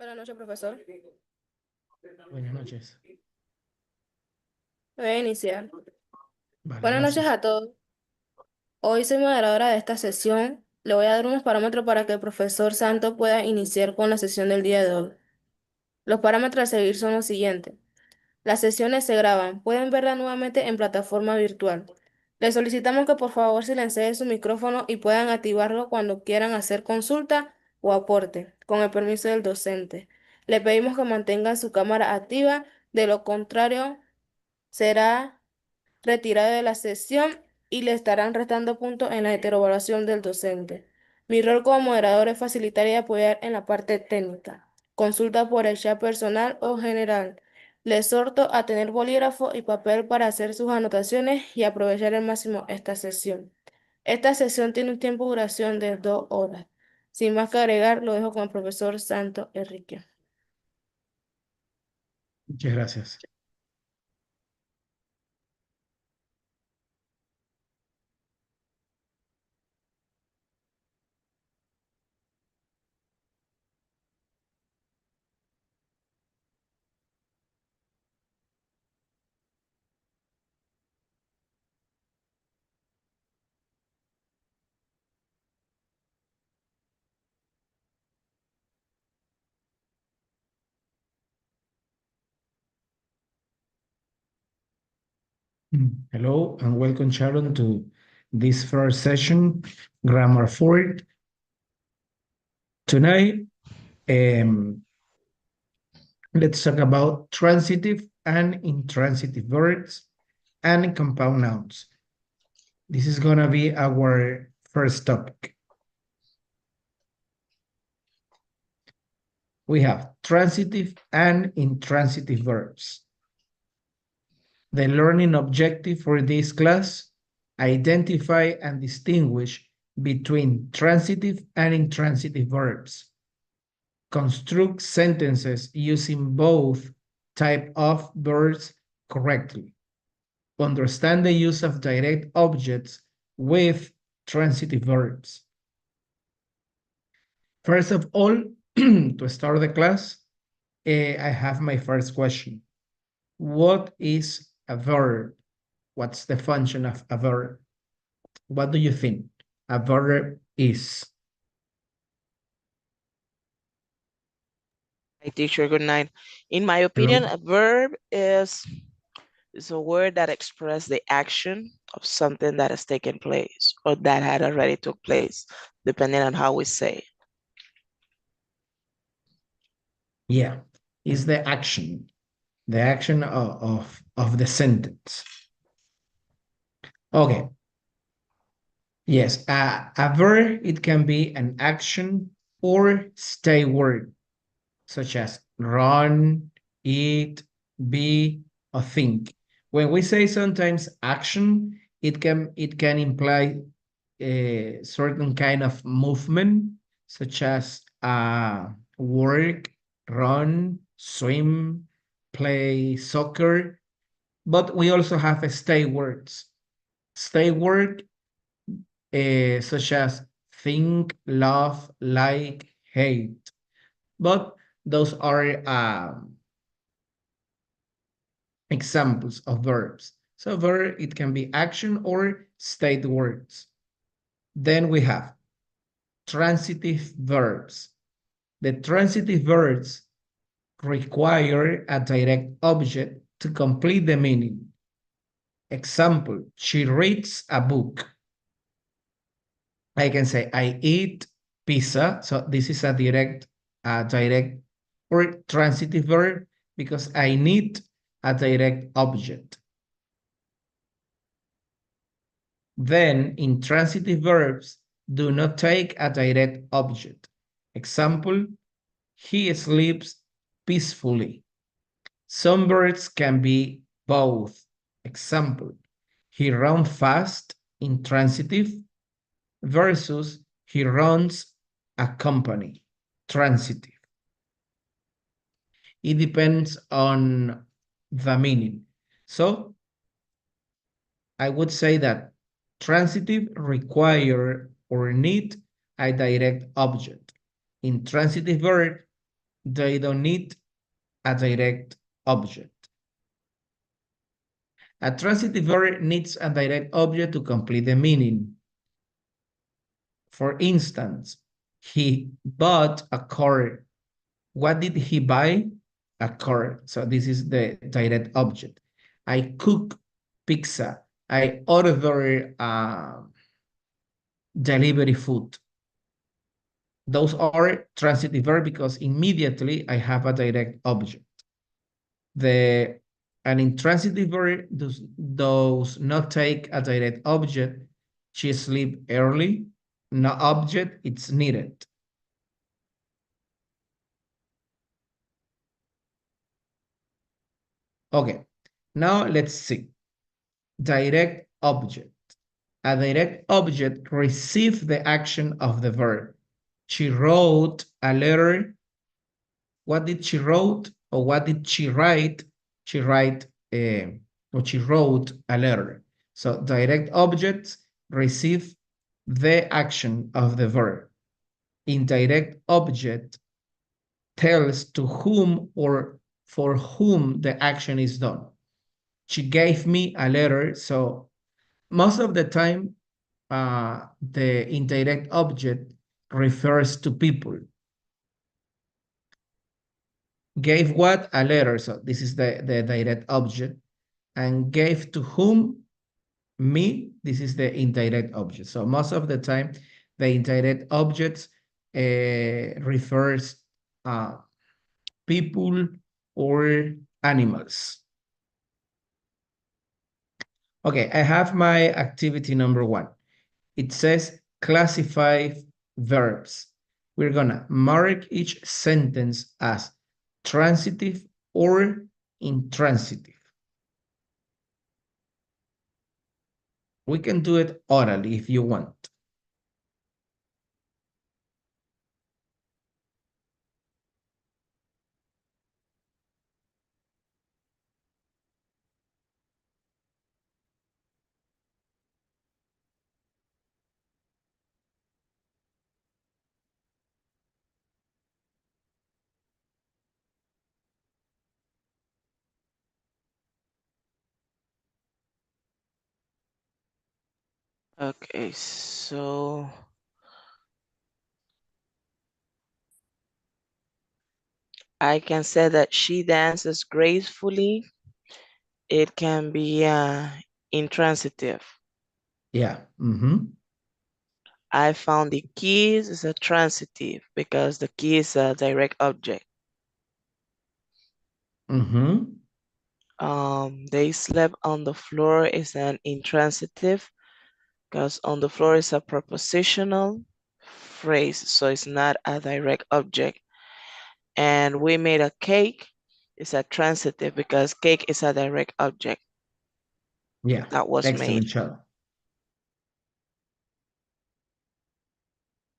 Buenas noches, profesor. Buenas noches. Voy a iniciar. Vale, Buenas noches gracias. a todos. Hoy soy moderadora de esta sesión. Le voy a dar unos parámetros para que el profesor Santos pueda iniciar con la sesión del día de hoy. Los parámetros a seguir son los siguientes. Las sesiones se graban. Pueden verlas nuevamente en plataforma virtual. Les solicitamos que por favor silencien su micrófono y puedan activarlo cuando quieran hacer consulta o aporte, con el permiso del docente. Le pedimos que mantengan su cámara activa, de lo contrario será retirado de la sesión y le estarán restando puntos en la heteroevaluación del docente. Mi rol como moderador es facilitar y apoyar en la parte técnica. Consulta por el chat personal o general. Le exhorto a tener bolígrafo y papel para hacer sus anotaciones y aprovechar al máximo esta sesión. Esta sesión tiene un tiempo de duración de 2 horas. Sin más que agregar, lo dejo con el profesor Santos Enrique. Muchas gracias. Hello and welcome, Sharon, to this first session, Grammar 4. Tonight, let's talk about transitive and intransitive verbs and compound nouns. This is going to be our first topic. We have transitive and intransitive verbs. The learning objective for this class: identify and distinguish between transitive and intransitive verbs. Construct sentences using both types of verbs correctly. Understand the use of direct objects with transitive verbs. First of all, to start the class, I have my first question. What is a verb? What's the function of a verb? What do you think a verb is? Hi, teacher, good night. In my opinion, Hello? a verb is a word that expresses the action of something that has taken place or that had already took place, depending on how we say it. Yeah, is the action of the sentence. Okay. Yes, a verb, it can be an action or stay word, such as run, eat, be, or think. When we say sometimes action, it can imply a certain kind of movement, such as work, run, swim, play soccer. But we also have stay words. Stay word, such as think, love, like, hate. But those are examples of verbs. So verb, it can be action or state words. Then we have transitive verbs. The transitive verbs require a direct object to complete the meaning. Example, she reads a book. I can say, I eat pizza. So this is a direct or transitive verb because I need a direct object. Then intransitive verbs do not take a direct object. Example, he sleeps peacefully. Some verbs can be both. Example, he runs fast, intransitive, versus he runs a company, transitive. It depends on the meaning. So I would say that transitive require or need a direct object. Intransitive verb they don't need a direct object. A transitive verb needs a direct object to complete the meaning. For instance, he bought a car. What did he buy? A car. So this is the direct object. I cook pizza. I order delivery food. Those are transitive verbs because immediately I have a direct object. An intransitive verb does not take a direct object. She sleep early. No object, it's needed. Okay, now let's see. Direct object. A direct object receives the action of the verb. She wrote a letter. What did she wrote or what did she write? She write or she wrote a letter. So direct objects receive the action of the verb. Indirect object tells to whom or for whom the action is done. She gave me a letter, so most of the time the indirect object refers to people. Gave what? A letter. So this is the direct object. And gave to whom? Me. This is the indirect object. So most of the time, the indirect objects refers people or animals. Okay, I have my activity number 1. It says classify verbs. We're gonna mark each sentence as transitive or intransitive. We can do it orally if you want. Okay, so I can say that she dances gracefully. It can be intransitive. Yeah. Mm-hmm. I found the keys is a transitive because the key is a direct object. Mm-hmm. They slept on the floor is an intransitive because on the floor is a prepositional phrase, so it's not a direct object. And we made a cake is a transitive because cake is a direct object Yeah. that was made. Excellent job.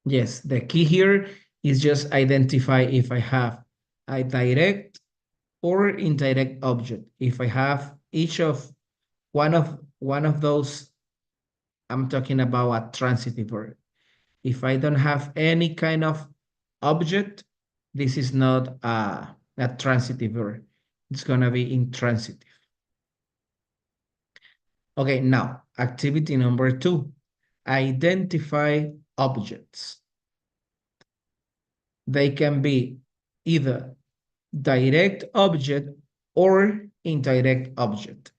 Yes, the key here is just identify if I have a direct or indirect object. If I have each of one of those, I'm talking about a transitive verb. If I don't have any kind of object, this is not a transitive verb. It's gonna be intransitive. Okay, now activity number 2. Identify objects. They can be either direct object or indirect object.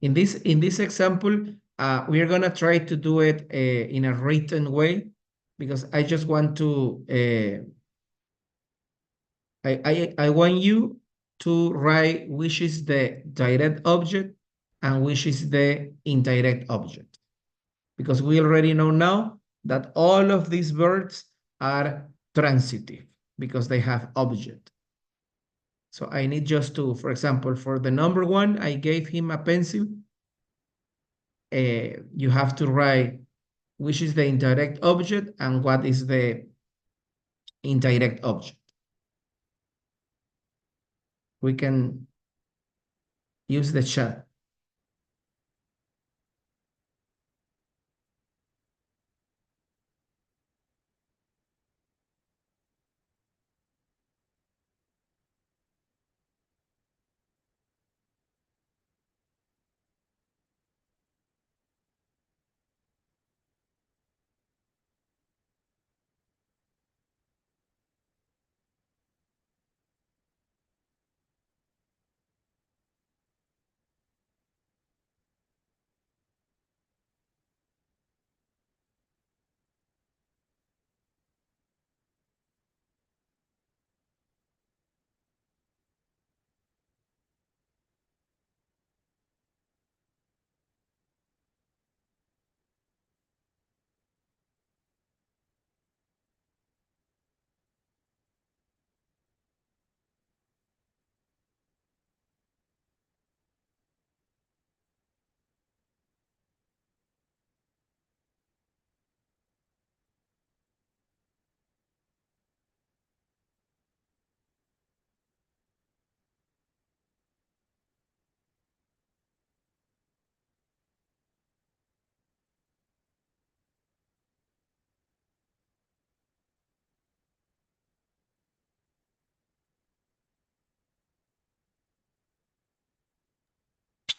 In this example, we are gonna try to do it in a written way because I just want to I want you to write which is the direct object and which is the indirect object, because we already know now that all of these verbs are transitive because they have object. So I need just to, for example, for the number 1, I gave him a pencil. You have to write which is the indirect object and what is the indirect object. We can use the chat.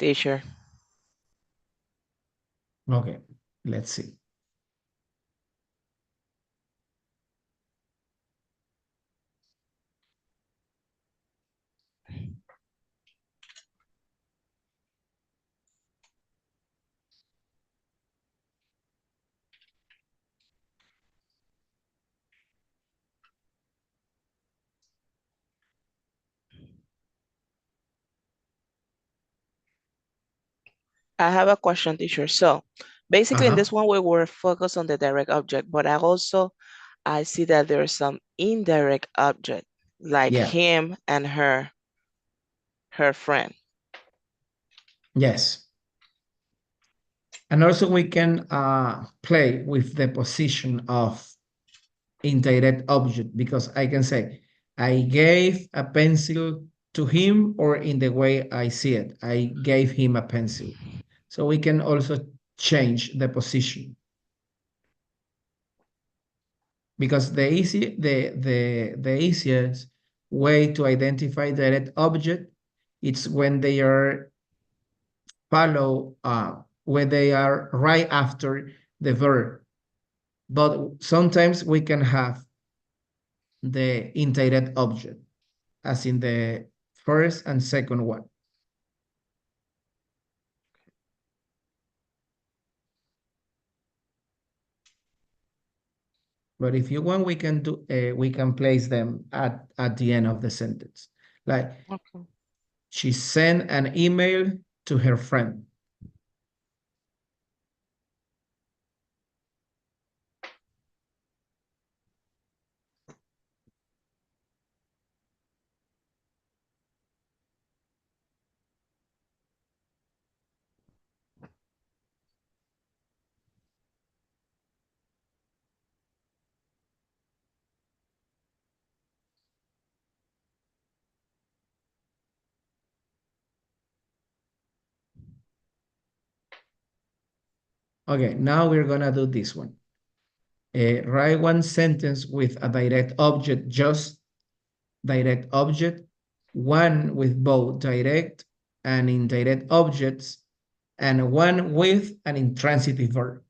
teacher. Okay, let's see. I have a question, teacher. So basically in this Uh-huh. one, we were focused on the direct object, but I see that there's some indirect object, like Yeah. him and her friend. Yes. And also we can play with the position of indirect object because I can say, I gave a pencil to him, or in the way I see it, I gave him a pencil. So we can also change the position because the easiest way to identify direct object, it's when they are follow when they are right after the verb. But sometimes we can have the indirect object, as in the first and second one. But if you want, we can place them at the end of the sentence. Like, Okay. she sent an email to her friend. Okay, now we're gonna do this one. Write one sentence with a direct object, just direct object, one with both direct and indirect objects, and one with an intransitive verb.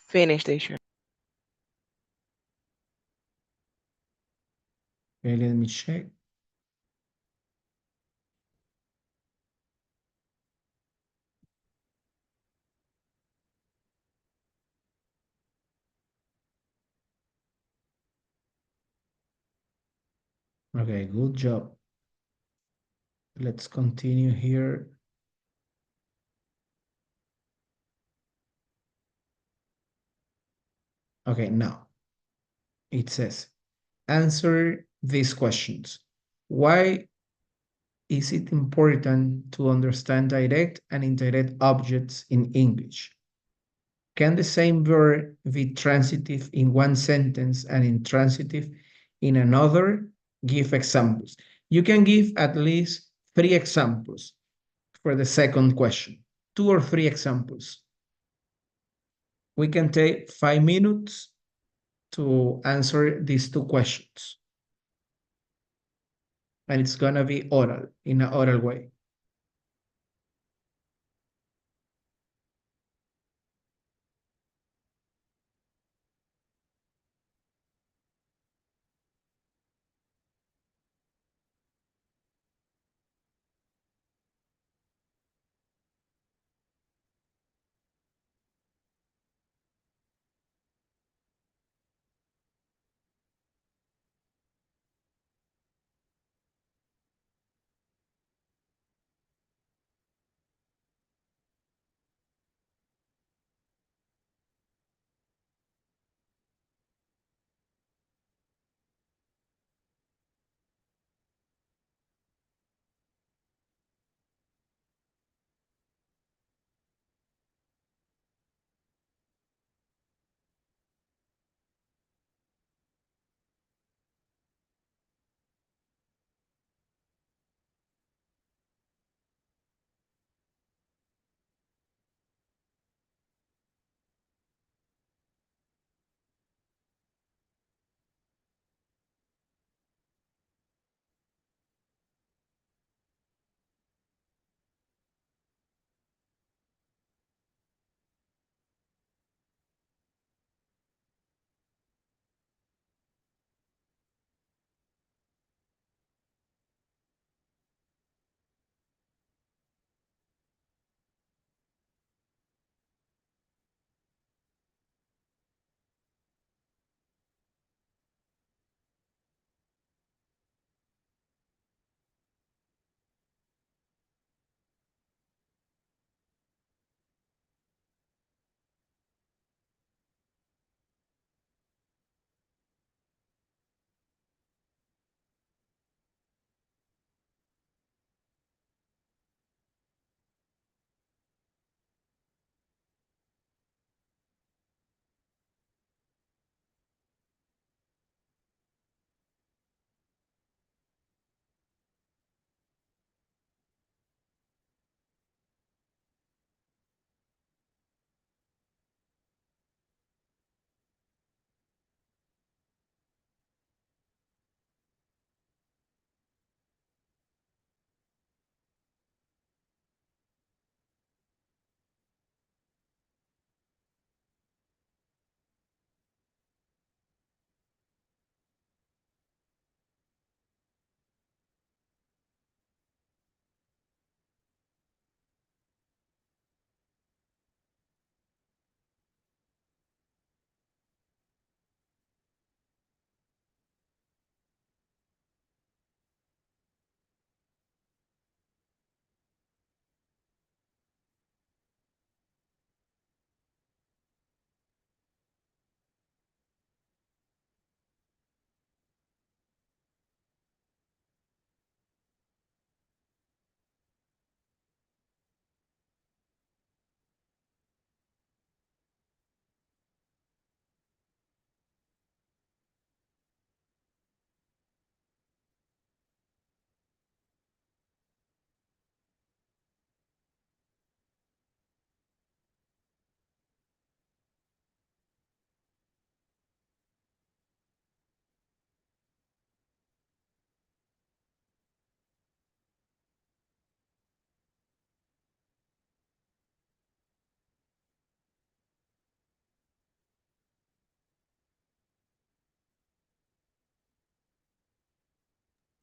Finish, teacher. Okay, let me check. Okay, good job. Let's continue here. Okay, now it says, answer these questions. Why is it important to understand direct and indirect objects in English? Can the same verb be transitive in one sentence and intransitive in another? Give examples. You can give at least 3 examples for the second question, 2 or 3 examples. We can take 5 minutes to answer these 2 questions. And it's gonna be oral, in an oral way.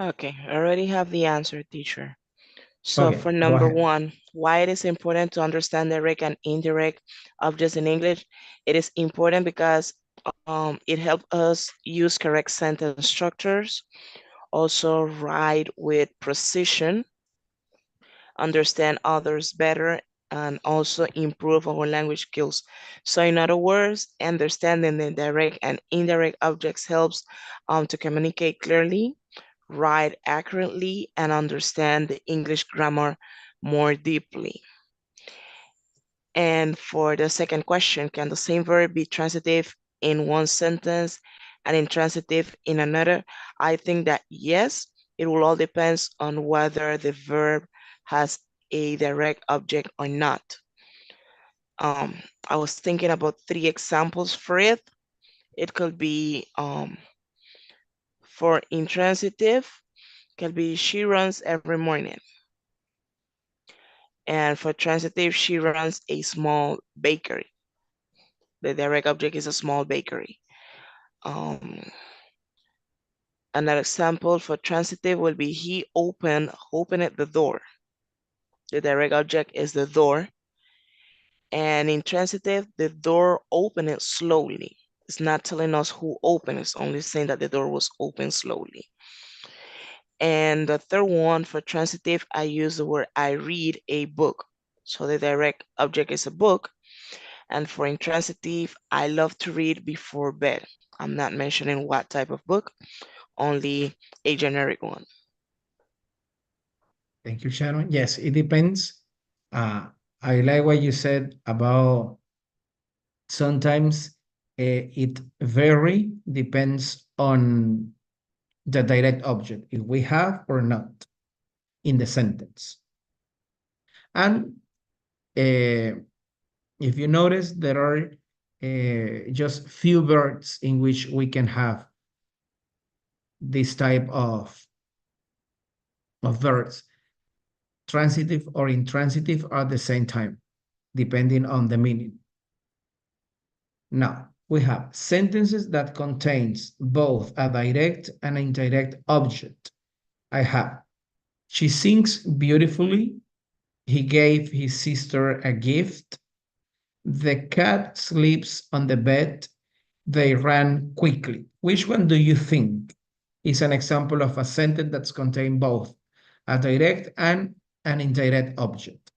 Okay, I already have the answer, teacher. So Okay, for go number ahead. one, why it is important to understand direct and indirect objects in English? It is important because it helps us use correct sentence structures, also write with precision, understand others better, and also improve our language skills. So in other words, understanding the direct and indirect objects helps to communicate clearly, write accurately, and understand the English grammar more deeply. And for the second question, can the same verb be transitive in one sentence and intransitive in another? I think that yes, it will all depends on whether the verb has a direct object or not. I was thinking about three examples for it. It could be for intransitive, can be she runs every morning. And for transitive, she runs a small bakery. The direct object is a small bakery. Um, Another example for transitive will be he opened the door. The direct object is the door. And in transitive, the door opened slowly. It's not telling us who opened, it's only saying that the door was opened slowly. And the third one for transitive, I use the word I read a book. So the direct object is a book. And for intransitive, I love to read before bed. I'm not mentioning what type of book, only a generic one. Thank you, Sharon. Yes, it depends. Uh, I like what you said about sometimes it vary depends on the direct object, if we have or not in the sentence. And if you notice, there are just few words in which we can have this type of verbs. Transitive or intransitive are the same time, depending on the meaning. Now, we have sentences that contains both a direct and indirect object. I have, she sings beautifully. He gave his sister a gift. The cat sleeps on the bed. They ran quickly. Which one do you think is an example of a sentence that's contained both a direct and an indirect object?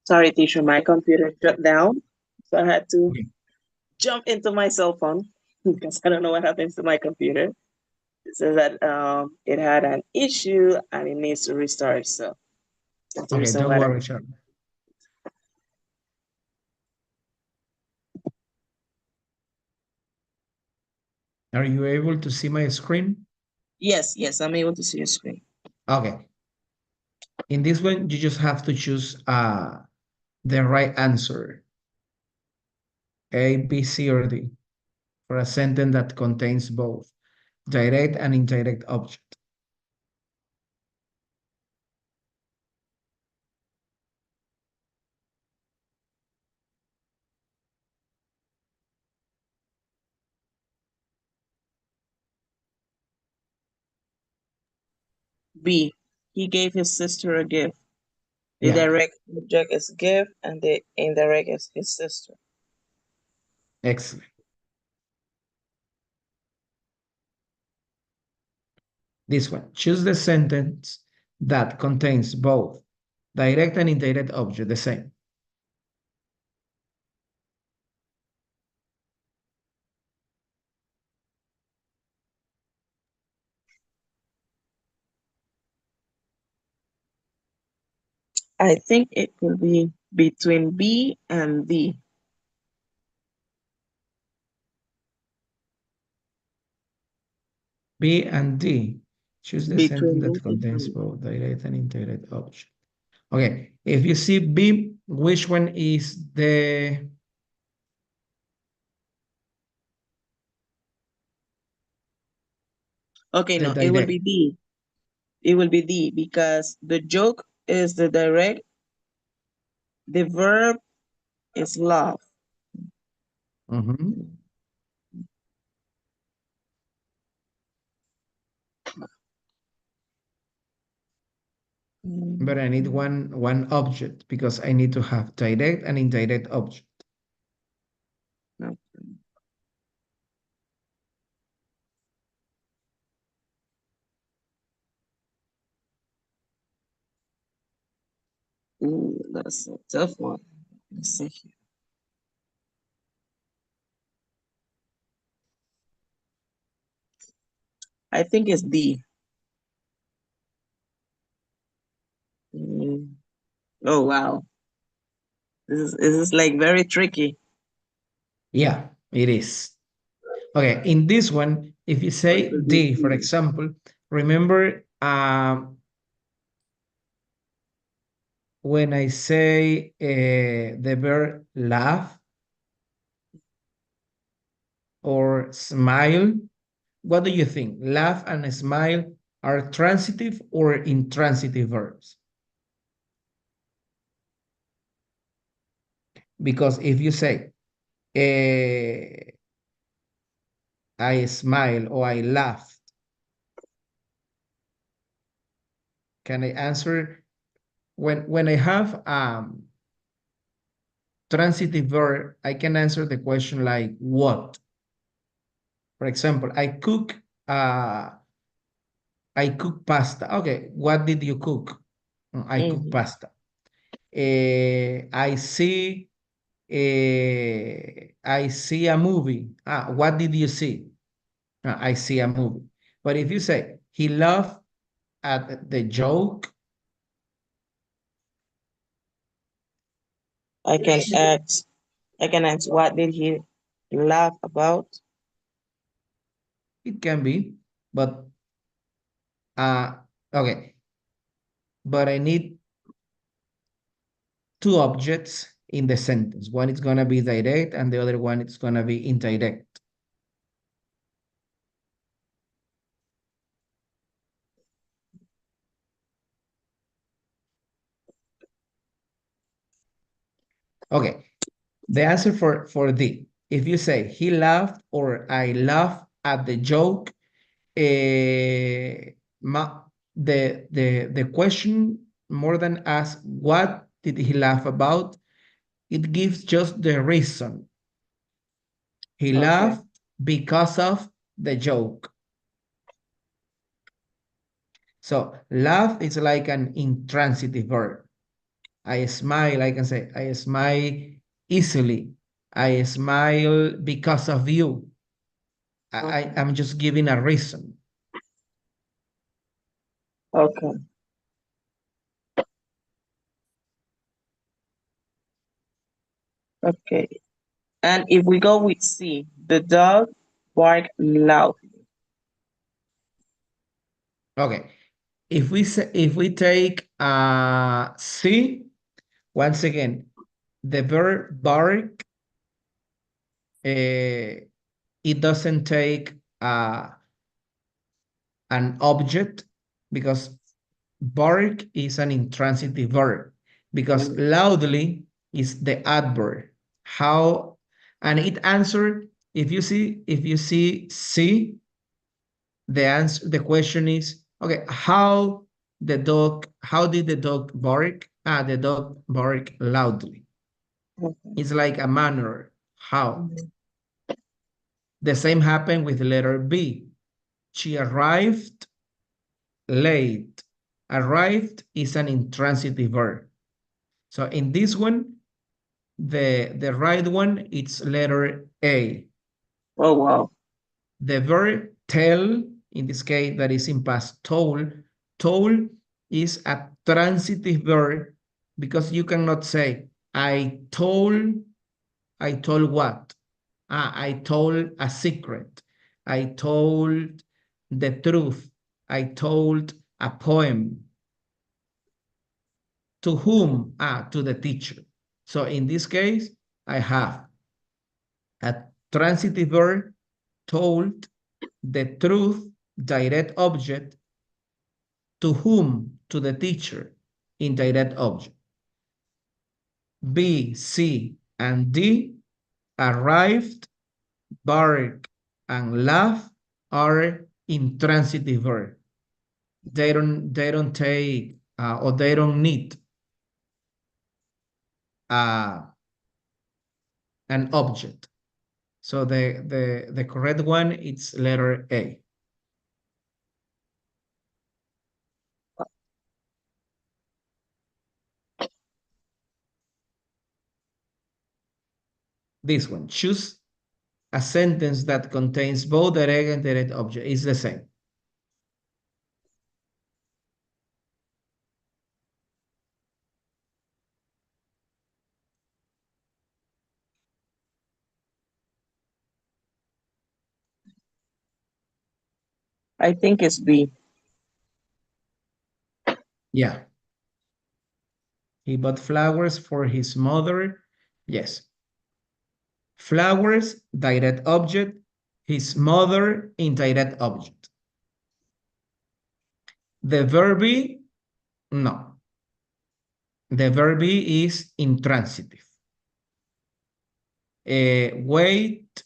Sorry, teacher, my computer shut down, so I had to Okay, jump into my cell phone because I don't know what happens to my computer. It says that it had an issue and it needs to restart. So that's the okay, reason don't why. worry, Sharon. Are you able to see my screen? Yes, yes, I'm able to see your screen. Okay. In this one, you just have to choose the right answer, A, B, C, or D, for a sentence that contains both direct and indirect object. B, he gave his sister a gift. The Yeah, direct object is gift and the indirect is his sister. excellent. This one, choose the sentence that contains both direct and indirect object, the same. I think it could be between B and D. B and D. Choose the Between sentence that both of contains them. both direct and indirect object. Okay, if you see B, which one is Okay, the no, it will be direct? D. It will be D because the joke is the direct, the verb is love. Mhm. But I need one object because I need to have direct and indirect object. No. Ooh, that's a tough one. Let's see here. I think it's D. Mm. Oh wow. This is like very tricky. Yeah, it is. Okay, in this one, if you So it say could be D, for D. example, remember when I say the verb laugh or smile, what do you think? Laugh and smile are transitive or intransitive verbs? Because if you say, I smile or I laugh, can I answer when I have transitive verb, I can answer the question like what? For example, I cook pasta. Okay, what did you cook? I cook Mhm. pasta. I see a movie. What did you see? I see a movie. But if you say he laughed at the joke, I can ask. I can ask. What did he laugh about? it can be, but uh okay. But I need two objects in the sentence. One is gonna be direct, and the other one is gonna be indirect. Okay, the answer for D. If you say he laughed or I laughed at the joke, the question more than ask what did he laugh about, it gives just the reason. He Okay. laughed because of the joke. So laugh is like an intransitive verb. I smile, I can say, I smile easily. I smile because of you. Okay. I'm just giving a reason. Okay. Okay. And if we go with C, the dog barked loud. Okay. If we take C, once again, the verb bark, it doesn't take an object because bark is an intransitive verb because Mm. loudly is the adverb. How and it answer if you see C, the question is okay, how did the dog bark? The dog bark loudly. Okay. It's like a manner. How? Mhm. The same happened with the letter B. She arrived late. Arrived is an intransitive verb. So in this one, the right one, it's letter A. Oh wow. The verb tell, in this case, that is in past told is a transitive verb because you cannot say, I told what? I told a secret. I told the truth. I told a poem. To whom? To the teacher. So in this case, I have a transitive verb, told, the truth, direct object, to whom? To the teacher, indirect object. B, C, and D, arrived, bark, and laugh are intransitive verb. They don't take or they don't need uh, an object. So the correct one is letter A. This one, choose a sentence that contains both direct and indirect object. It's the same. I think it's B. Yeah. He bought flowers for his mother. Yes. Flowers, direct object. His mother, indirect object. The verb be, no. The verb be is intransitive. Wait.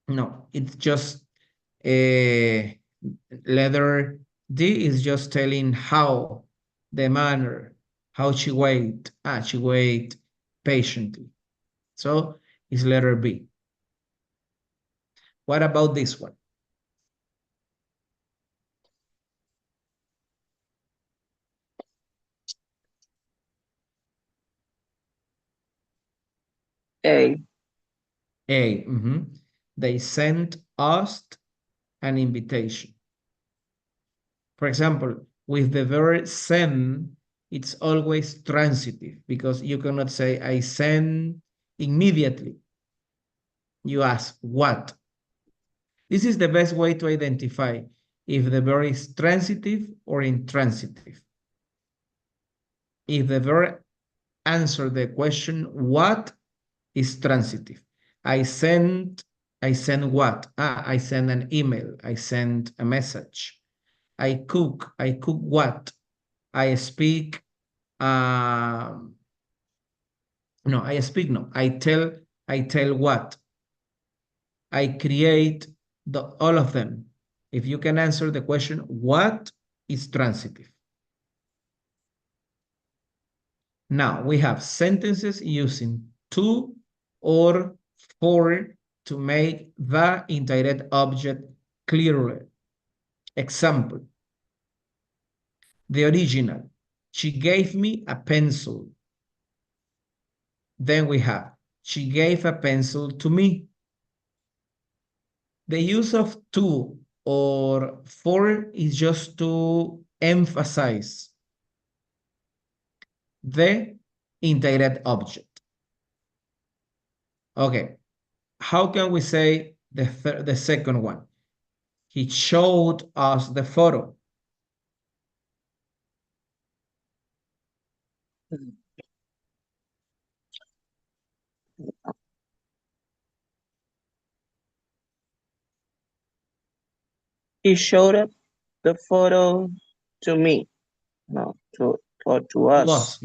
No, it's just letter D is just telling how, the manner, how she wait. She wait patiently. So it's letter B. What about this one? A. A. They sent us an invitation. For example, with the verb send, it's always transitive because you cannot say I send immediately. You ask what? This is the best way to identify if the verb is transitive or intransitive. If the verb answer the question what is transitive. I send what? I send an email. I send a message. I cook what? I speak. No, I speak. No, I tell. I tell what? I create all of them. If you can answer the question, what is transitive? Now we have sentences using to or for to make the indirect object clearer. Example, the original, she gave me a pencil. Then we have, she gave a pencil to me. The use of to or for is just to emphasize the indirect object. Okay, how can we say the second one? He showed us the photo. He showed up the photo to me. No, to To us.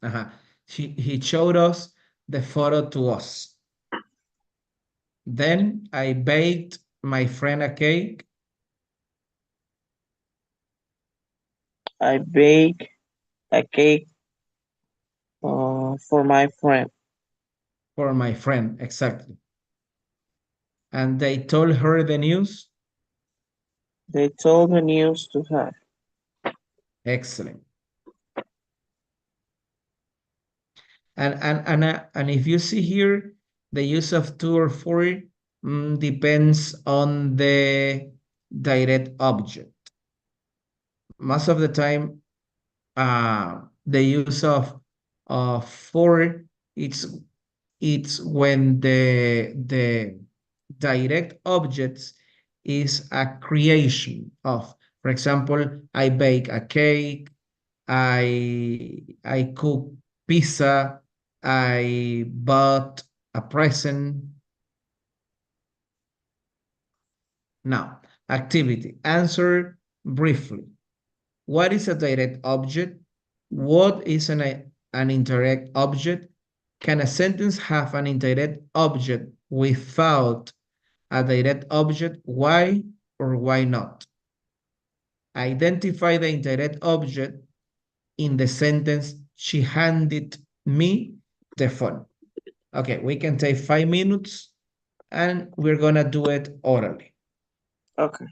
us. He showed us the photo to us. Then I baked my friend a cake. I bake a cake for my friend. For my friend, exactly. And they told her the news. They told the news to her. Excellent. And if you see here, the use of to or for depends on the direct object. Most of the time, the use of for, it's it's when the direct objects is a creation of. For example, I bake a cake, I cook pizza, I bought a present. Now, activity. Answer briefly. What is a direct object? What is an indirect object? Can a sentence have an indirect object without a direct object? Why or why not? Identify the indirect object in the sentence, she handed me the phone. Okay, we can take 5 minutes and we're gonna do it orally. Okay.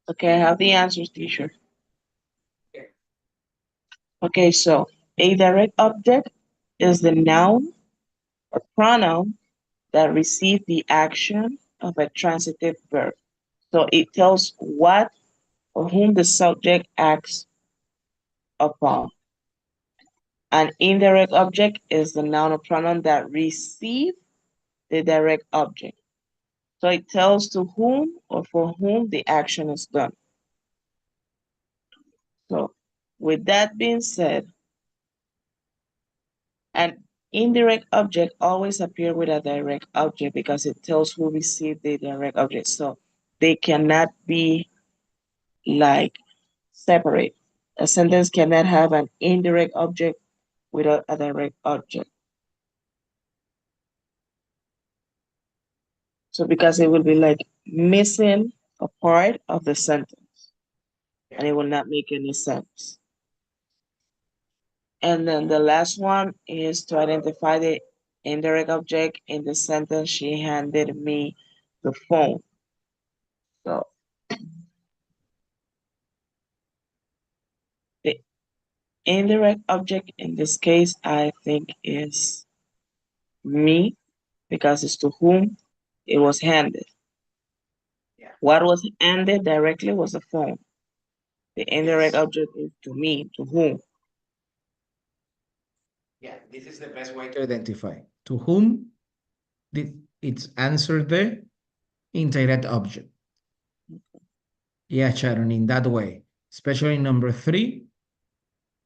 Okay, I have the answers, teacher. Okay, so a direct object is the noun or pronoun that receives the action of a transitive verb. So it tells what or whom the subject acts upon. An indirect object is the noun or pronoun that receives the direct object. So it tells to whom or for whom the action is done. So with that being said, an indirect object always appear with a direct object because it tells who received the direct object. So they cannot be like separate. A sentence cannot have an indirect object without a direct object. So because it will be like missing a part of the sentence and it will not make any sense. And then the last one is to identify the indirect object in the sentence. She handed me the phone. So the indirect object in this case, I think, is me because it's to whom it was handed. What was handed directly was the phone. The indirect object is to me, to whom. Yeah, this is the best way to identify. To whom did it's answer the indirect object? Yeah, Sharon, in that way, especially number 3,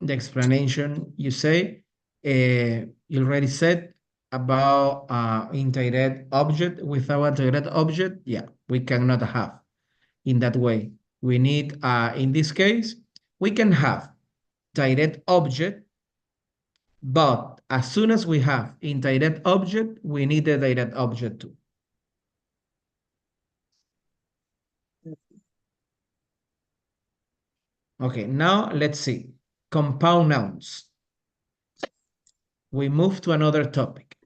the explanation you say, you already said about indirect object. Without a direct object, yeah, we cannot have in that way. We need, in this case, we can have direct object, but as soon as we have indirect object, we need a direct object too. Okay, now let's see. Compound nouns. We move to another topic.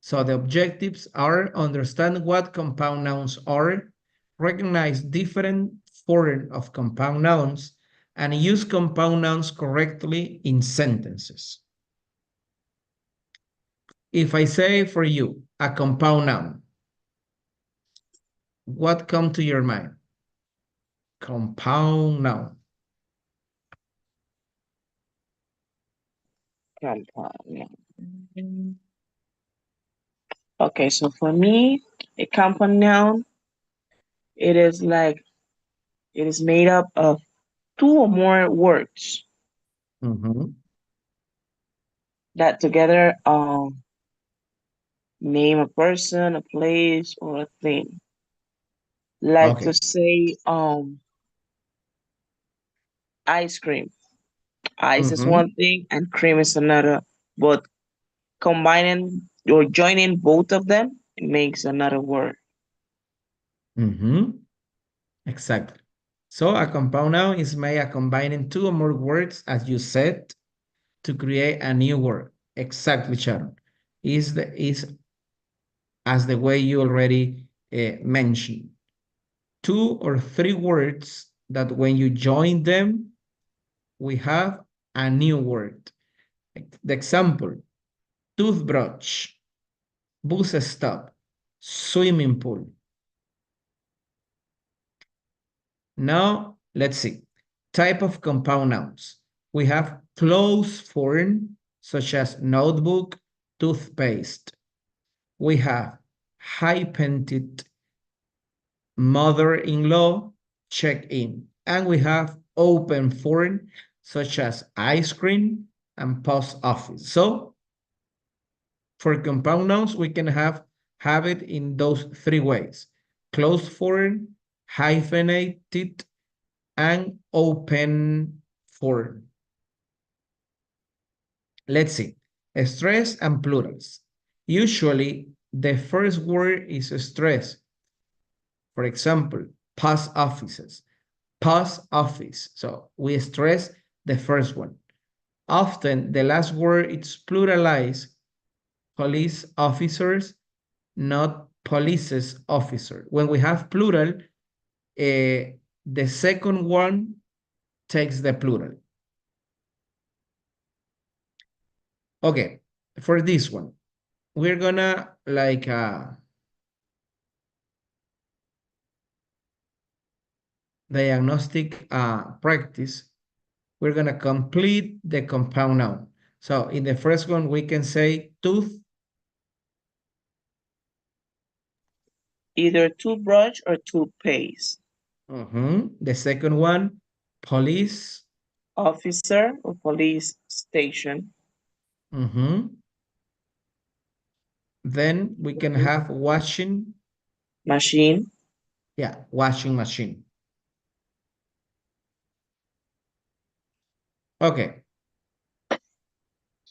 So the objectives are understand what compound nouns are, recognize different forms of compound nouns, and use compound nouns correctly in sentences. If I say for you a compound noun, what comes to your mind? Compound noun. Okay, so for me, a compound noun, it is like it is made up of two or more words that together name a person, a place, or a thing. Like to Okay. say ice cream. Ice is one thing and cream is another, but combining or joining both of them it makes another word. Exactly. So a compound noun is made of combining two or more words, as you said, to create a new word. Exactly, Sharon. Is as the way you already mentioned. Two or three words that when you join them, we have a new word. The example, toothbrush, bus stop, swimming pool. Now, let's see. Type of compound nouns. We have close form, such as notebook, toothpaste. We have hyphenate, mother-in-law, check-in. And we have open form, such as ice cream and post office. So, for compound nouns, we can have it in those 3 ways. Closed form, hyphenated, and open form. Let's see. Stress and plurals. Usually, the first word is stress. For example, post offices, post office. So we stress the first one. Often, the last word is pluralized. Police officers, not police's officer. When we have plural, the second one takes the plural. Okay, for this one, we're gonna like diagnostic practice. We're gonna complete the compound noun. So in the first one, we can say tooth. Either toothbrush or toothpaste. The second one, police. Officer or police station. Then we can have washing. Machine. Yeah, washing machine. Okay.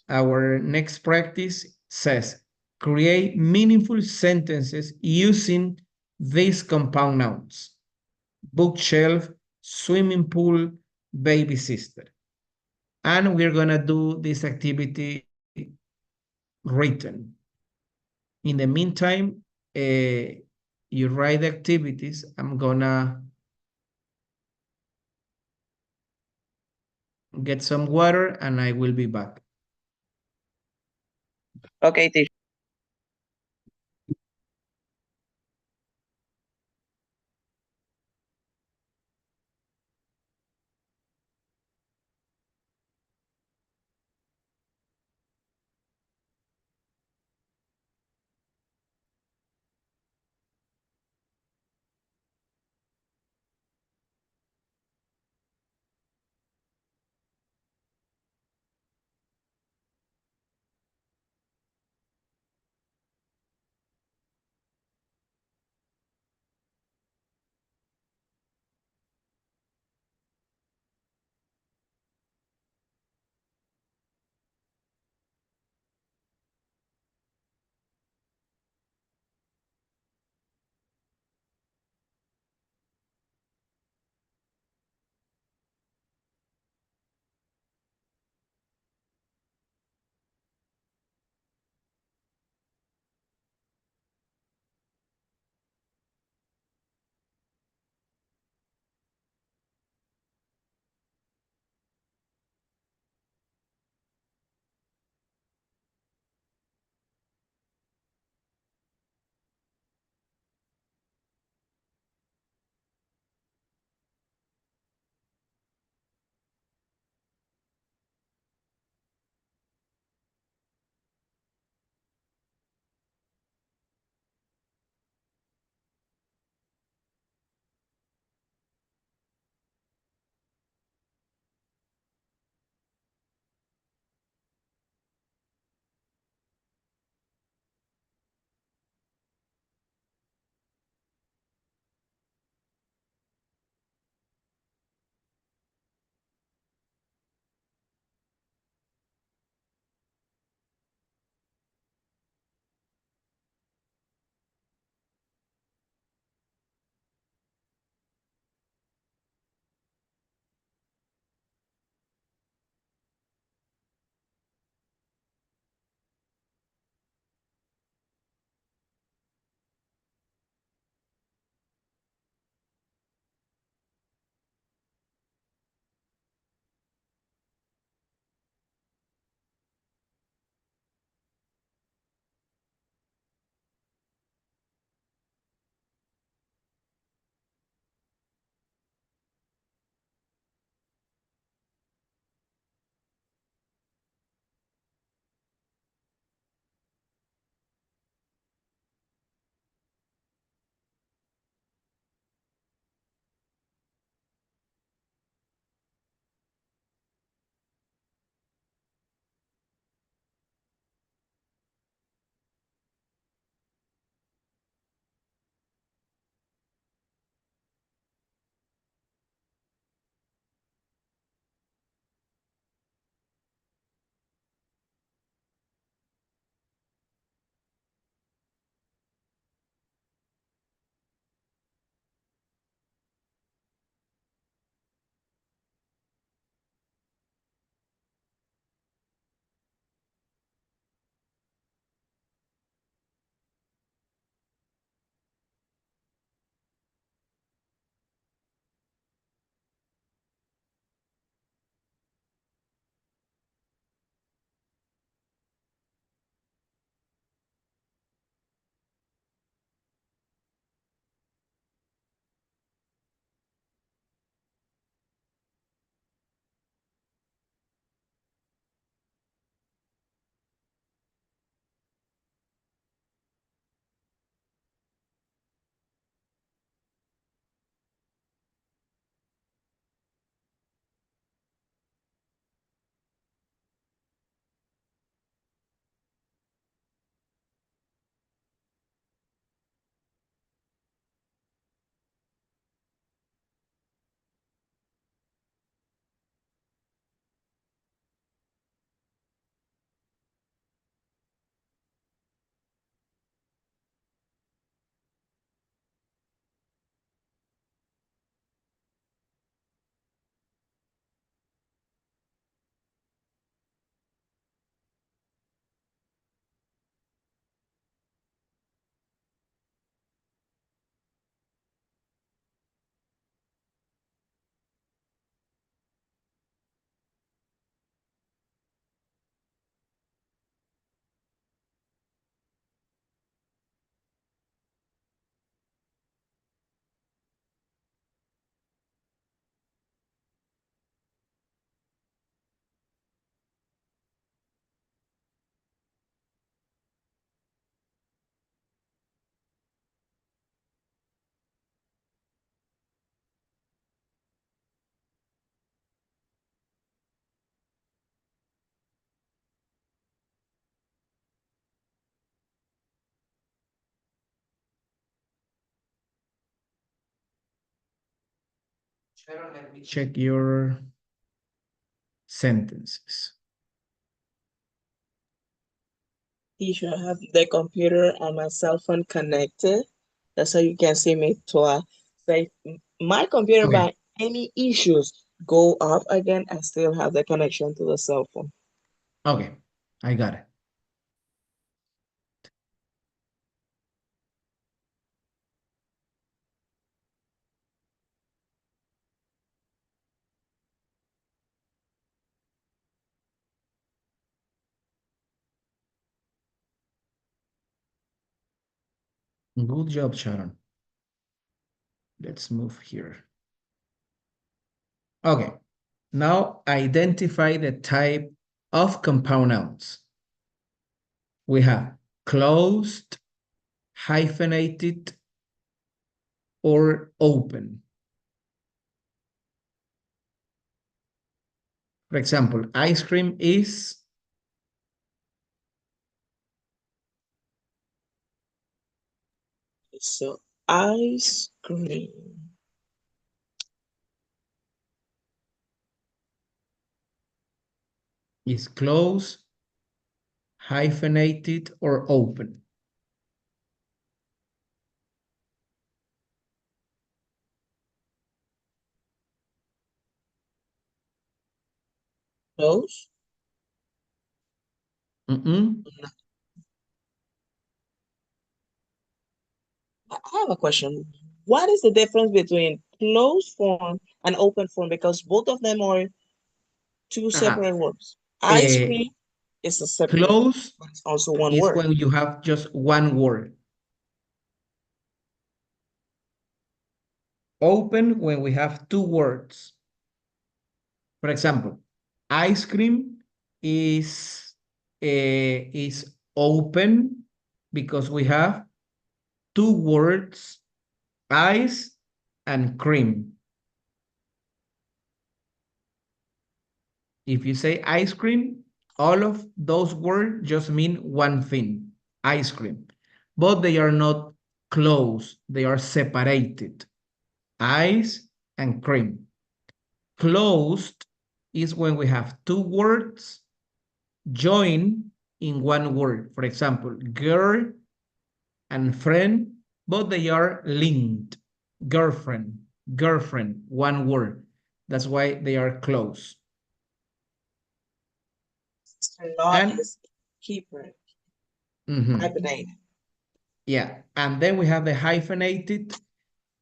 Our next practice says create meaningful sentences using these compound nouns: bookshelf, swimming pool, baby sister. And we're going to do this activity written. In the meantime, you write the activities. I'm going to get some water and I will be back. Okay, teacher. Sharon, let me check your sentences. Teacher, I have the computer and my cell phone connected. That's how you can see me twice. Say my computer Okay, by any issues go up again, I still have the connection to the cell phone. okay, I got it. Good job, Sharon. Let's move here. Okay, now identify the type of compound nouns. We have closed, hyphenated, or open. For example, ice cream is So ice cream. closed, hyphenated, or open. Close. Mm-mm. I have a question. What is the difference between closed form and open form? Because both of them are two Uh-huh. separate words. Ice Uh, cream is a separate, close but it's also one is word. when you have just one word. Open when we have two words. For example, ice cream is open because we have two words, ice and cream. If you say ice cream, all of those words just mean one thing, ice cream. But they are not close, they are separated, ice and cream. Closed is when we have two words joined in one word. For example, girl and friend, but they are linked. Girlfriend, girlfriend, one word. That's why they are close. Sister-in-law And is keeper, mhm, hyphenated. yeah, and then we have the hyphenated.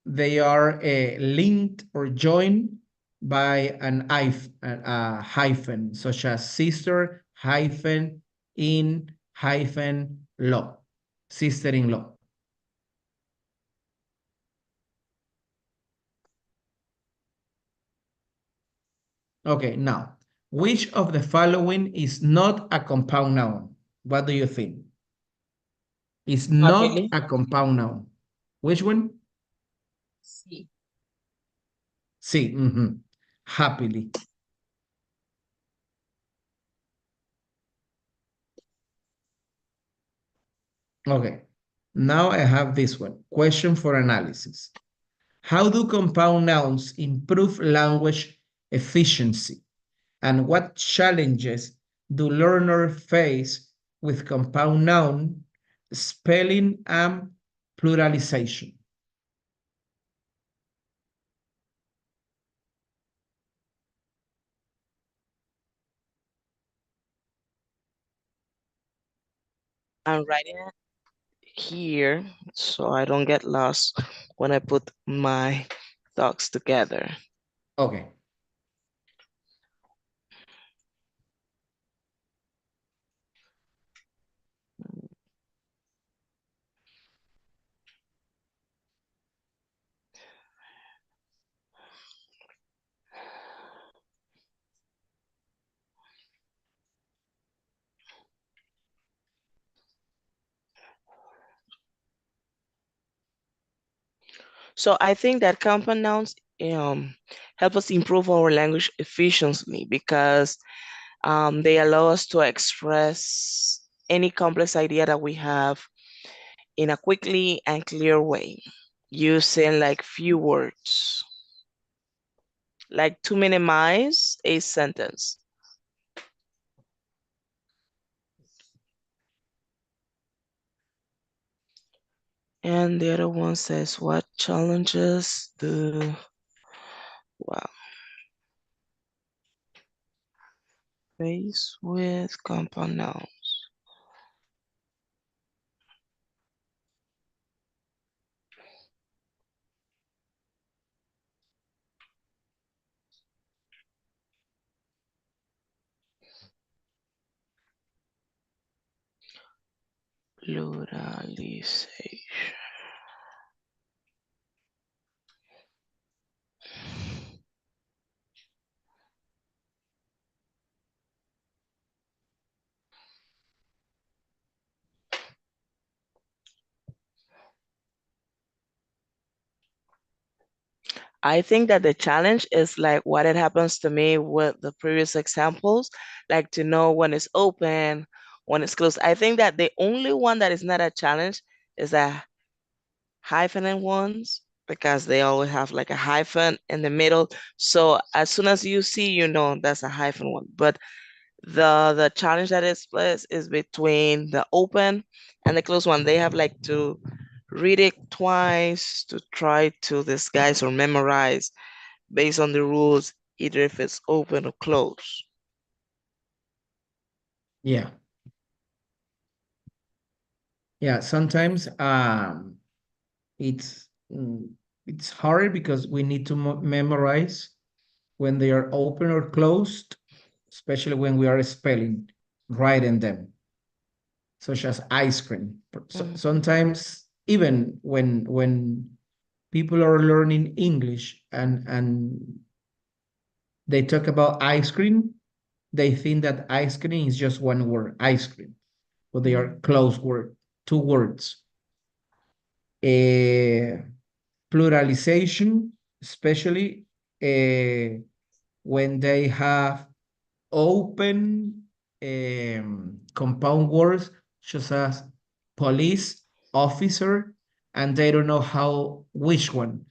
They are linked or joined by a hyphen, such as sister hyphen in hyphen law, sister-in-law. Okay, now, which of the following is not a compound noun? What do you think? Is not Happily. a compound noun. Which one? Sí. Sí, happily. Okay, now I have this one. Question for analysis. How do compound nouns improve language efficiency? And what challenges do learners face with compound noun spelling and pluralization? I'm writing it here so I don't get lost when I put my thoughts together. Okay. So I think that compound nouns help us improve our language efficiently because they allow us to express any complex idea that we have in a quickly and clear way using like few words. like to minimize a sentence. And the other one says, what challenges do, well, face with compound nouns? Pluralization. I think that the challenge is like what it happens to me with the previous examples, like to know when it's open, when it's closed. I think that the only one that is not a challenge is the hyphenate ones because they always have like a hyphen in the middle. So as soon as you see, you know that's a hyphen one. But the challenge that is placed is between the open and the closed one. They have like to read it twice to try to disguise or memorize based on the rules, either if it's open or closed. Yeah. Yeah, sometimes it's it's hard because we need to memorize when they are open or closed, especially when we are spelling, writing them, such as ice cream. So Mhm, sometimes even when people are learning English and they talk about ice cream, they think that ice cream is just one word, ice cream, but they are mhm, close word, two words. Uh, Pluralization, especially when they have open compound words such as police officer, and they don't know how which one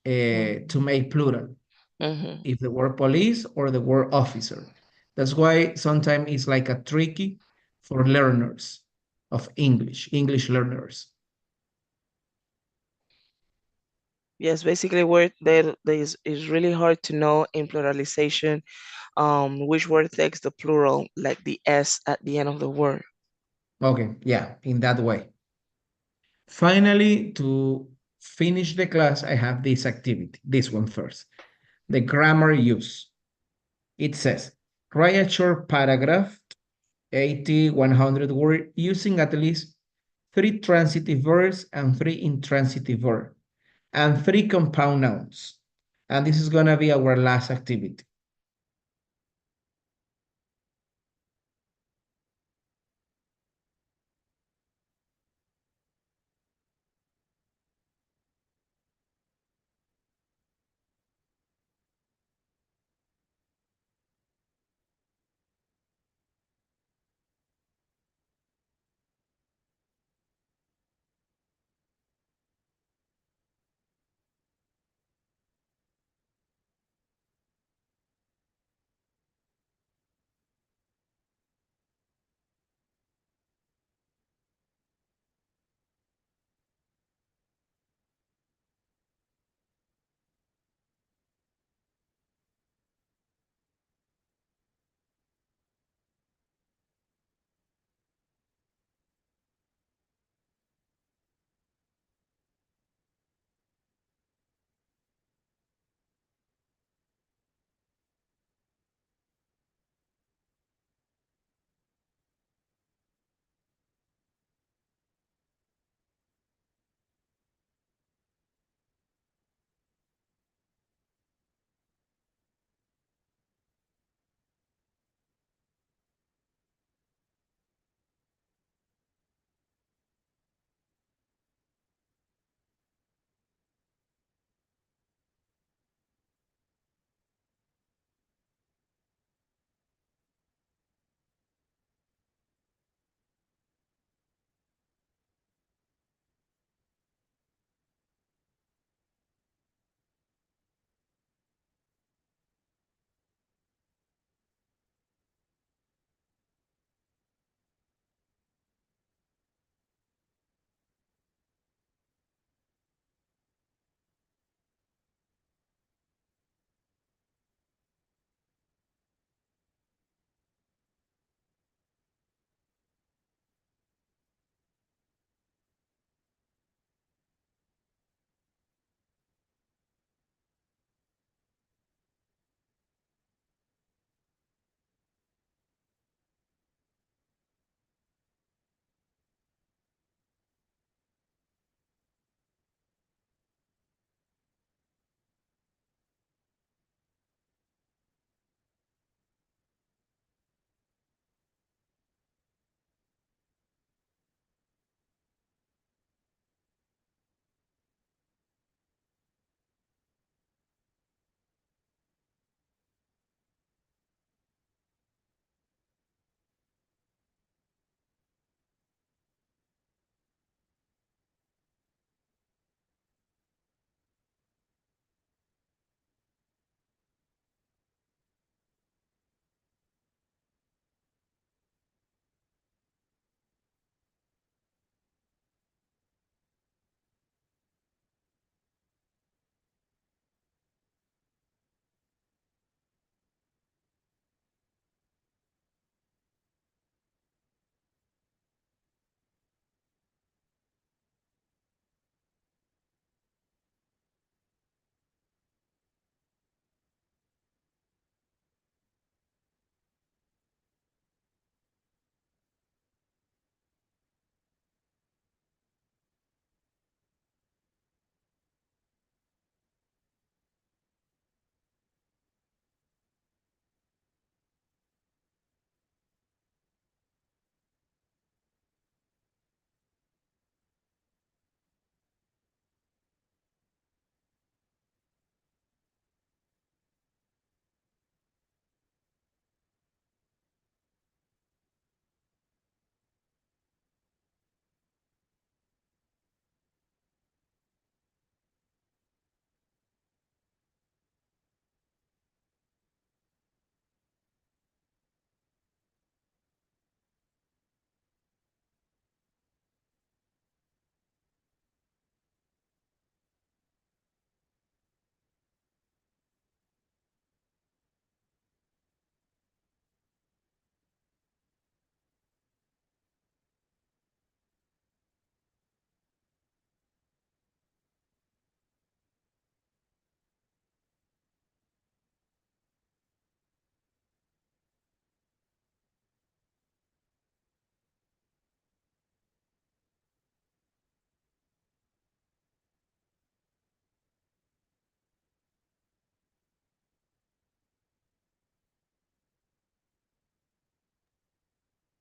to mhm, make plural, mhm. if the word police or the word officer. That's why sometimes it's like a tricky for learners of English learners. Yes, basically word there is really hard to know in pluralization which word takes the plural, like the S at the end of the word. Okay, yeah, in that way. Finally, to finish the class, I have this activity, this one first, the grammar use. It says, write a short paragraph, 80, 100 words, using at least 3 transitive verbs and 3 intransitive verbs, and 3 compound nouns. And this is going to be our last activity.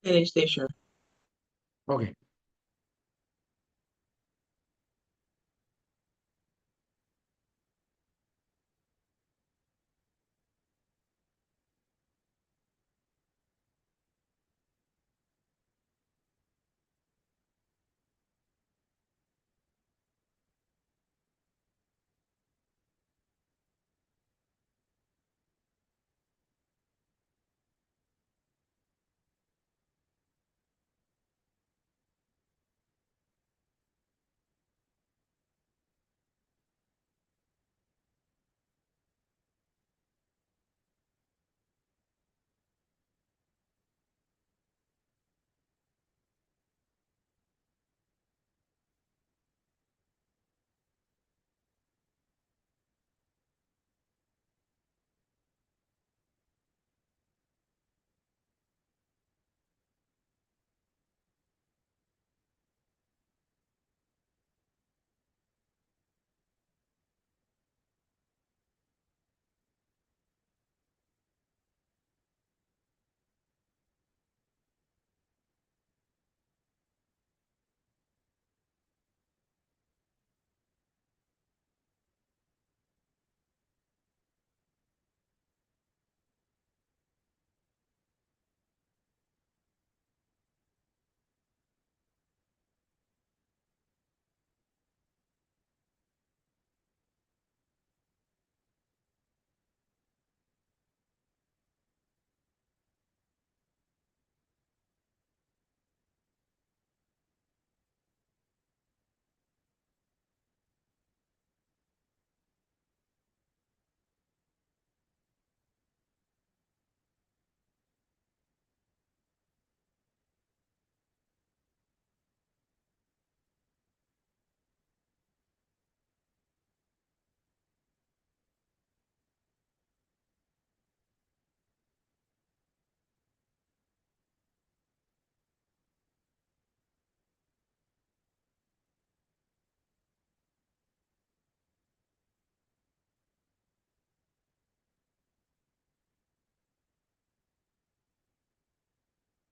finished, teacher. Okay.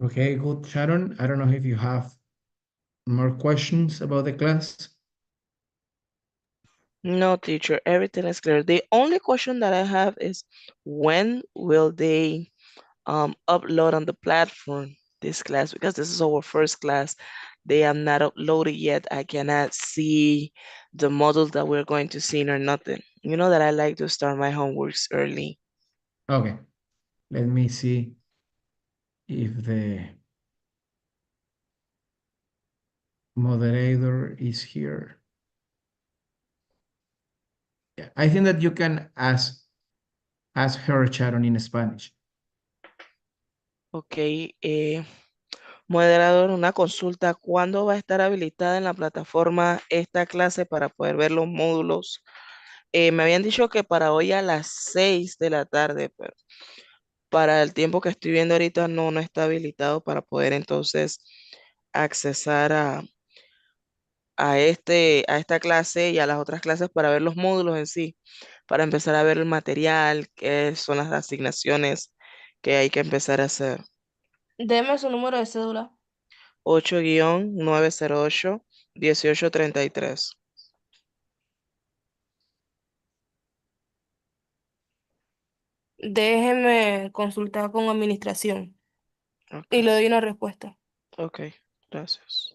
Okay, good, Sharon. I don't know if you have more questions about the class. No, teacher, everything is clear. The only question that I have is when will they upload on the platform this class? Because this is our first class. They have not uploaded yet. I cannot see the models that we're going to see or nothing. You know that I like to start my homeworks early. Okay, let me see if the moderator is here. Yeah, I think that you can ask her, Sharon, in Spanish. Ok, moderador, una consulta. ¿Cuándo va a estar habilitada en la plataforma esta clase para poder ver los módulos? Me habían dicho que para hoy a las 6 de la tarde, pero para el tiempo que estoy viendo ahorita no está habilitado para poder entonces accesar a esta clase y a las otras clases para ver los módulos en sí, para empezar a ver el material, qué son las asignaciones que hay que empezar a hacer. Deme su número de cédula. 8-908-1833. Déjeme consultar con administración Ok, y le doy una respuesta. ok, gracias.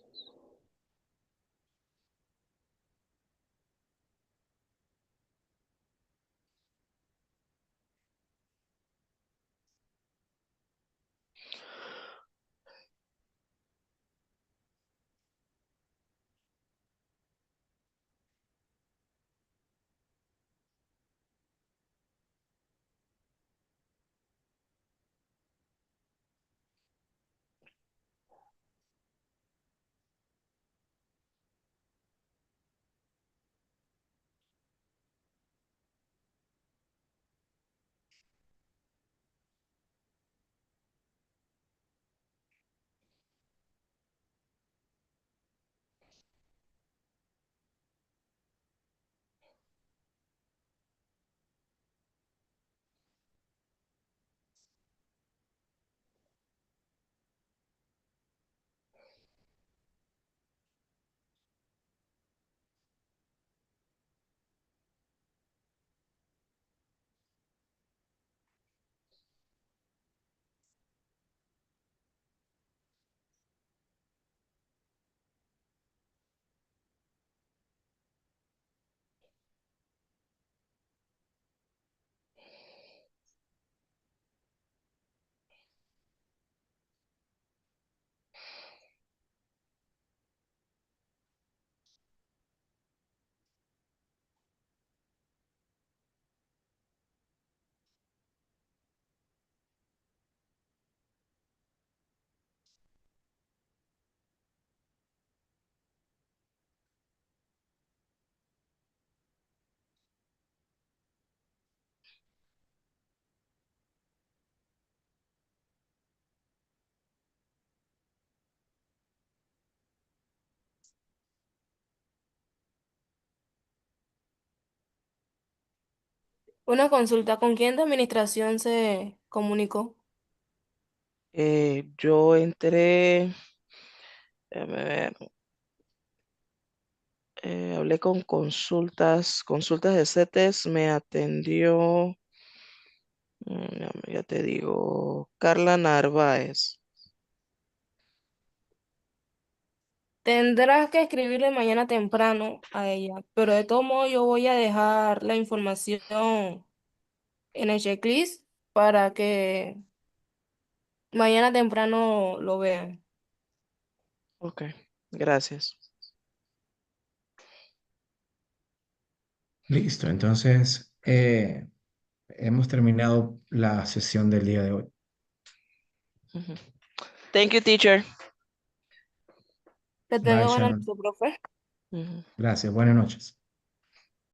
Una consulta, ¿con quién de administración se comunicó? Yo entré, déjame ver, hablé con consultas de CETES, me atendió, ya te digo, Carla Narváez. Tendrás que escribirle mañana temprano a ella, pero de todo modo yo voy a dejar la información en el checklist para que mañana temprano lo vean. Ok, gracias. Listo, entonces hemos terminado la sesión del día de hoy. Ujú. Thank you, teacher. Que Bye, tenga buena Shannon. noche, profe. Ujú. Gracias, buenas noches.